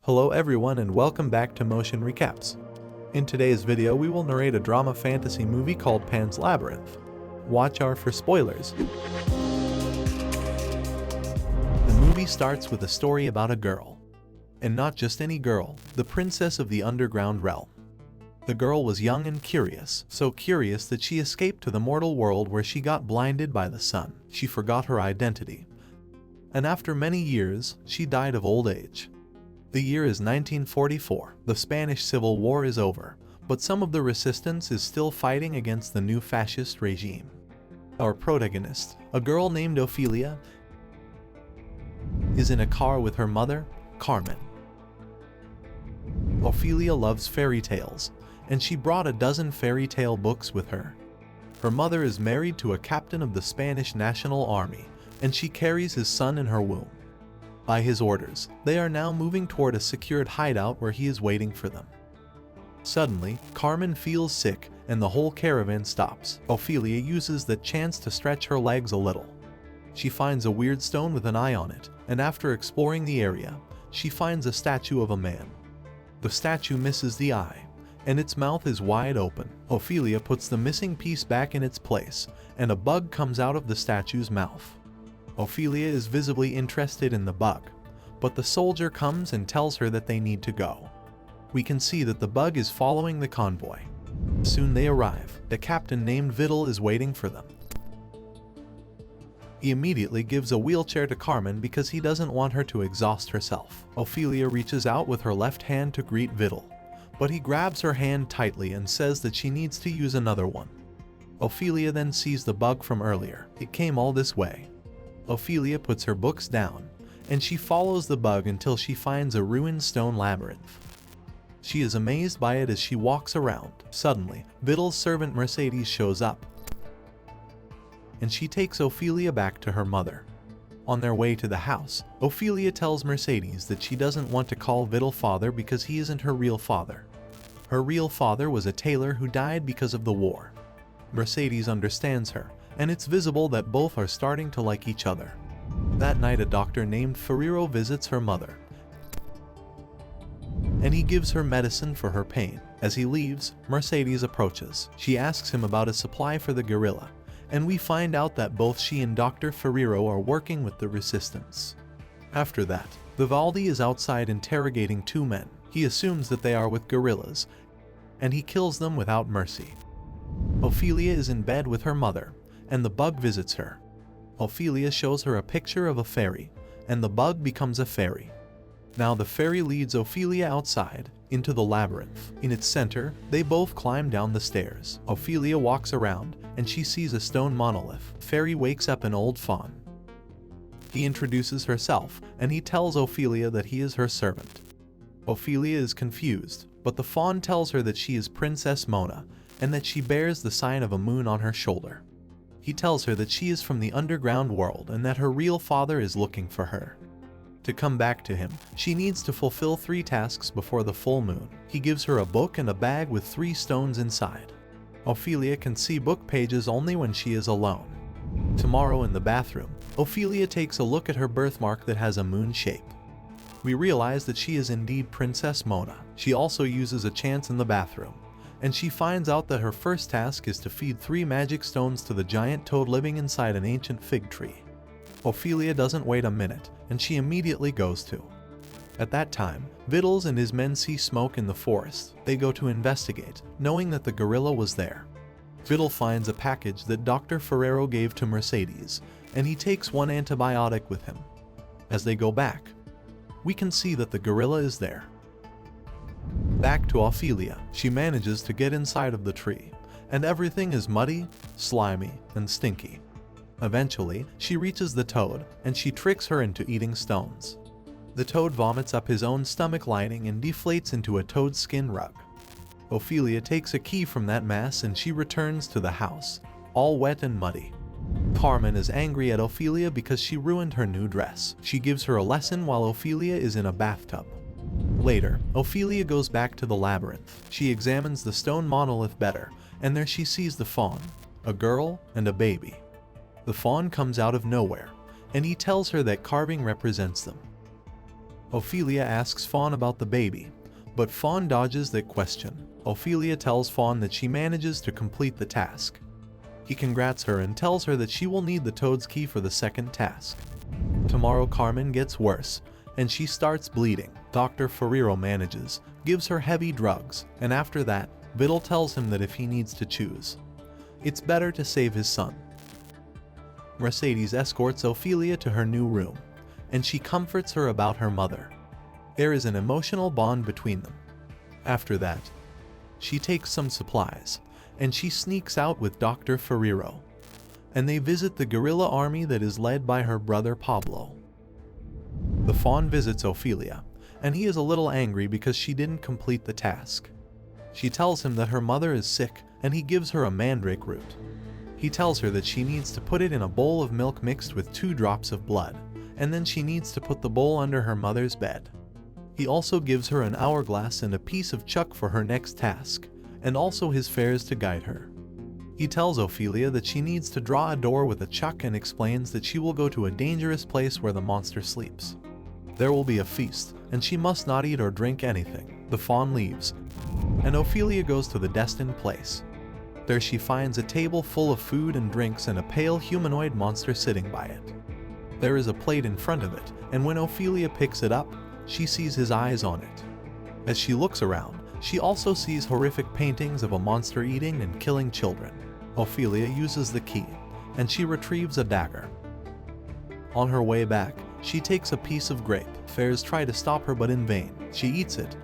Hello everyone and welcome back to Motion Recaps. In today's video we will narrate a drama fantasy movie called Pan's Labyrinth. Watch out for spoilers. The movie starts with a story about a girl. And not just any girl, the princess of the underground realm. The girl was young and curious, so curious that she escaped to the mortal world where she got blinded by the sun. She forgot her identity. And after many years, she died of old age. The year is 1944. The Spanish Civil War is over, but some of the resistance is still fighting against the new fascist regime. Our protagonist, a girl named Ophelia, is in a car with her mother, Carmen. Ophelia loves fairy tales, and she brought a dozen fairy tale books with her. Her mother is married to a captain of the Spanish National Army, and she carries his son in her womb. By his orders, they are now moving toward a secured hideout where he is waiting for them. Suddenly, Carmen feels sick and the whole caravan stops. Ophelia uses the chance to stretch her legs a little. She finds a weird stone with an eye on it, and after exploring the area, she finds a statue of a man. The statue misses the eye, and its mouth is wide open. Ophelia puts the missing piece back in its place, and a bug comes out of the statue's mouth. Ophelia is visibly interested in the bug, but the soldier comes and tells her that they need to go. We can see that the bug is following the convoy. Soon they arrive. The captain named Vidal is waiting for them. He immediately gives a wheelchair to Carmen because he doesn't want her to exhaust herself. Ophelia reaches out with her left hand to greet Vidal, but he grabs her hand tightly and says that she needs to use another one. Ophelia then sees the bug from earlier. It came all this way. Ophelia puts her books down, and she follows the bug until she finds a ruined stone labyrinth. She is amazed by it as she walks around. Suddenly, Vidal's servant Mercedes shows up, and she takes Ophelia back to her mother. On their way to the house, Ophelia tells Mercedes that she doesn't want to call Vidal father because he isn't her real father. Her real father was a tailor who died because of the war. Mercedes understands her, and it's visible that both are starting to like each other. That night a doctor named Ferrero visits her mother, and he gives her medicine for her pain. As he leaves, Mercedes approaches. She asks him about a supply for the gorilla, and we find out that both she and Dr. Ferrero are working with the resistance. After that, Vivaldi is outside interrogating two men. He assumes that they are with gorillas, and he kills them without mercy. Ophelia is in bed with her mother, and the bug visits her. Ophelia shows her a picture of a fairy, and the bug becomes a fairy. Now the fairy leads Ophelia outside, into the labyrinth. In its center, they both climb down the stairs. Ophelia walks around, and she sees a stone monolith. Fairy wakes up an old faun. He introduces herself, and he tells Ophelia that he is her servant. Ophelia is confused, but the faun tells her that she is Princess Mona, and that she bears the sign of a moon on her shoulder. He tells her that she is from the underground world and that her real father is looking for her. To come back to him, she needs to fulfill 3 tasks before the full moon. He gives her a book and a bag with 3 stones inside. Ophelia can see book pages only when she is alone. Tomorrow in the bathroom, Ophelia takes a look at her birthmark that has a moon shape. We realize that she is indeed Princess Mona. She also uses a chance in the bathroom, and she finds out that her first task is to feed 3 magic stones to the giant toad living inside an ancient fig tree. Ophelia doesn't wait a minute, and she immediately goes to. At that time, Vidal and his men see smoke in the forest. They go to investigate, knowing that the gorilla was there. Vidal finds a package that Dr. Ferrero gave to Mercedes, and he takes 1 antibiotic with him. As they go back, we can see that the gorilla is there. Back to Ophelia. She manages to get inside of the tree, and everything is muddy, slimy, and stinky. Eventually, she reaches the toad, and she tricks her into eating stones. The toad vomits up his own stomach lining and deflates into a toad skin rug. Ophelia takes a key from that mass and she returns to the house, all wet and muddy. Carmen is angry at Ophelia because she ruined her new dress. She gives her a lesson while Ophelia is in a bathtub. Later, Ophelia goes back to the labyrinth. She examines the stone monolith better, and there she sees the faun, a girl, and a baby. The faun comes out of nowhere, and he tells her that carving represents them. Ophelia asks Fawn about the baby, but Fawn dodges that question. Ophelia tells Fawn that she manages to complete the task. He congrats her and tells her that she will need the Toad's key for the second task. Tomorrow Carmen gets worse, and she starts bleeding. Dr. Ferrero manages, gives her heavy drugs, and after that, Vidal tells him that if he needs to choose, it's better to save his son. Mercedes escorts Ophelia to her new room, and she comforts her about her mother. There is an emotional bond between them. After that, she takes some supplies, and she sneaks out with Dr. Ferrero, and they visit the guerrilla army that is led by her brother Pablo. The Fawn visits Ophelia, and he is a little angry because she didn't complete the task. She tells him that her mother is sick, and he gives her a mandrake root. He tells her that she needs to put it in a bowl of milk mixed with 2 drops of blood, and then she needs to put the bowl under her mother's bed. He also gives her an hourglass and a piece of chalk for her next task, and also his fairs to guide her. He tells Ophelia that she needs to draw a door with a chalk and explains that she will go to a dangerous place where the monster sleeps. There will be a feast, and she must not eat or drink anything. The Fawn leaves, and Ophelia goes to the destined place. There she finds a table full of food and drinks and a pale humanoid monster sitting by it. There is a plate in front of it, and when Ophelia picks it up, she sees his eyes on it. As she looks around, she also sees horrific paintings of a monster eating and killing children. Ophelia uses the key, and she retrieves a dagger. On her way back, she takes a piece of grape. Fairs try to stop her but in vain. She eats it,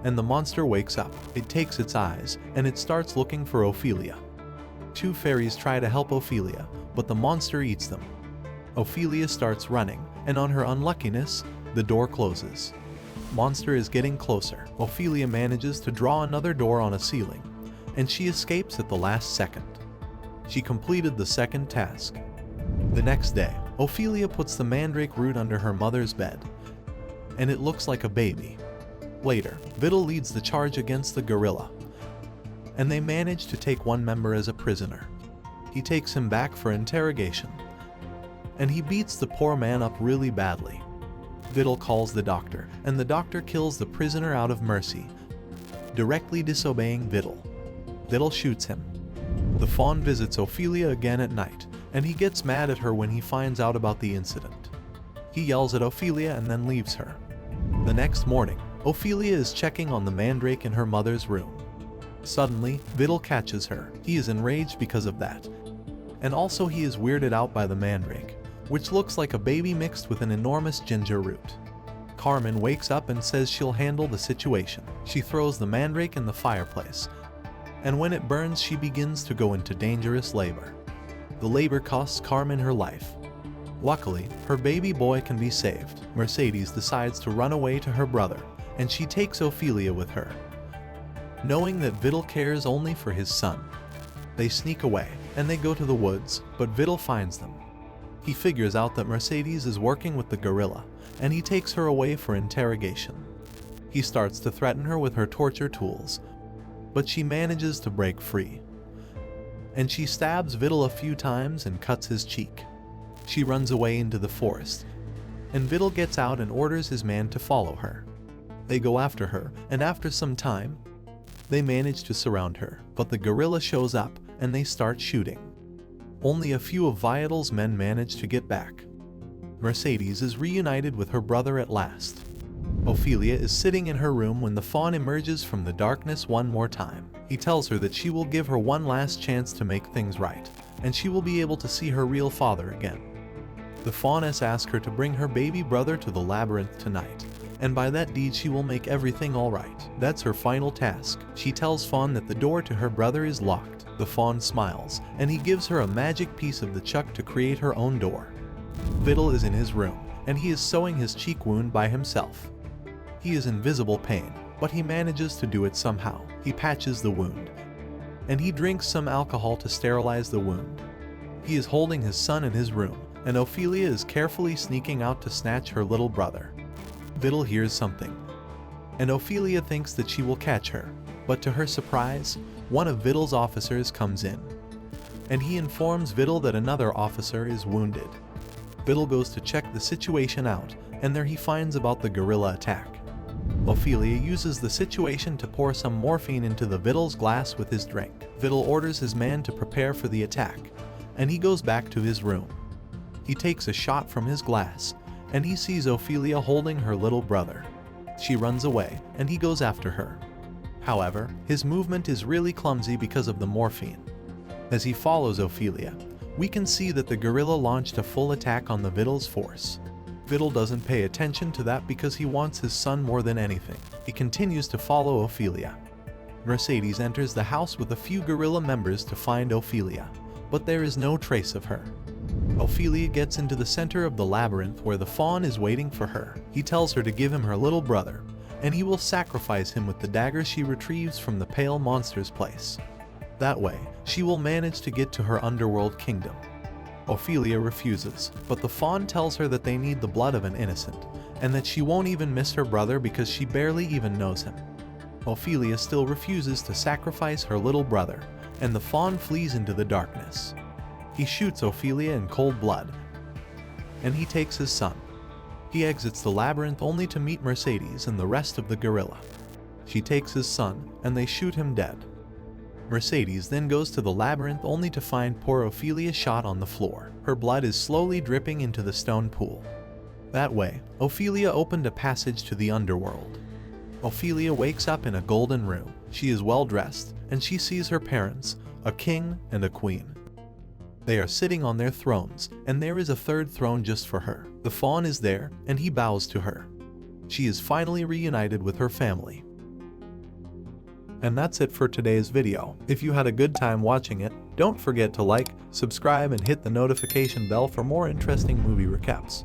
and the monster wakes up. It takes its eyes, and it starts looking for Ophelia. 2 fairies try to help Ophelia, but the monster eats them. Ophelia starts running, and on her unluckiness, the door closes. Monster is getting closer. Ophelia manages to draw another door on a ceiling, and she escapes at the last second. She completed the second task. The next day, Ophelia puts the mandrake root under her mother's bed, and it looks like a baby. Later, Vidal leads the charge against the guerrilla, and they manage to take one member as a prisoner. He takes him back for interrogation, and he beats the poor man up really badly. Vidal calls the doctor, and the doctor kills the prisoner out of mercy, directly disobeying Vidal. Vidal shoots him. The Fawn visits Ophelia again at night, and he gets mad at her when he finds out about the incident. He yells at Ophelia and then leaves her. The next morning, Ophelia is checking on the mandrake in her mother's room. Suddenly, Vidal catches her. He is enraged because of that, and also he is weirded out by the mandrake, which looks like a baby mixed with an enormous ginger root. Carmen wakes up and says she'll handle the situation. She throws the mandrake in the fireplace, and when it burns she begins to go into dangerous labor. The labor costs Carmen her life. Luckily, her baby boy can be saved. Mercedes decides to run away to her brother, and she takes Ophelia with her, knowing that Vidal cares only for his son. They sneak away, and they go to the woods, but Vidal finds them. He figures out that Mercedes is working with the guerrilla, and he takes her away for interrogation. He starts to threaten her with her torture tools, but she manages to break free, and she stabs Vidal a few times and cuts his cheek. She runs away into the forest, and Vidal gets out and orders his man to follow her. They go after her, and after some time, they manage to surround her, but the guerrilla shows up, and they start shooting. Only a few of Vidal's men manage to get back. Mercedes is reunited with her brother at last. Ophelia is sitting in her room when the Fawn emerges from the darkness one more time. He tells her that she will give her one last chance to make things right, and she will be able to see her real father again. The Fawness asks her to bring her baby brother to the Labyrinth tonight, and by that deed she will make everything alright. That's her final task. She tells Fawn that the door to her brother is locked. The Fawn smiles, and he gives her a magic piece of the chalk to create her own door. Vidal is in his room, and he is sewing his cheek wound by himself. He is in visible pain, but he manages to do it somehow. He patches the wound, and he drinks some alcohol to sterilize the wound. He is holding his son in his room, and Ophelia is carefully sneaking out to snatch her little brother. Vidal hears something, and Ophelia thinks that she will catch her, but to her surprise, one of Vidal's officers comes in, and he informs Vidal that another officer is wounded. Vidal goes to check the situation out, and there he finds about the gorilla attack. Ophelia uses the situation to pour some morphine into the Vittle's glass with his drink. Vittle orders his man to prepare for the attack, and he goes back to his room. He takes a shot from his glass, and he sees Ophelia holding her little brother. She runs away, and he goes after her. However, his movement is really clumsy because of the morphine. As he follows Ophelia, we can see that the gorilla launched a full attack on the Vittle's force. Vittle doesn't pay attention to that because he wants his son more than anything. He continues to follow Ophelia. Mercedes enters the house with a few gorilla members to find Ophelia, but there is no trace of her. Ophelia gets into the center of the labyrinth where the faun is waiting for her. He tells her to give him her little brother, and he will sacrifice him with the dagger she retrieves from the pale monster's place. That way, she will manage to get to her underworld kingdom. Ophelia refuses, but the faun tells her that they need the blood of an innocent, and that she won't even miss her brother because she barely even knows him. Ophelia still refuses to sacrifice her little brother, and the faun flees into the darkness. He shoots Ophelia in cold blood, and he takes his son. He exits the labyrinth only to meet Mercedes and the rest of the gorilla. She takes his son, and they shoot him dead. Mercedes then goes to the labyrinth only to find poor Ophelia shot on the floor. Her blood is slowly dripping into the stone pool. That way, Ophelia opened a passage to the underworld. Ophelia wakes up in a golden room. She is well dressed, and she sees her parents, a king and a queen. They are sitting on their thrones, and there is a third throne just for her. The faun is there, and he bows to her. She is finally reunited with her family. And that's it for today's video. If you had a good time watching it, don't forget to like, subscribe, and hit the notification bell for more interesting movie recaps.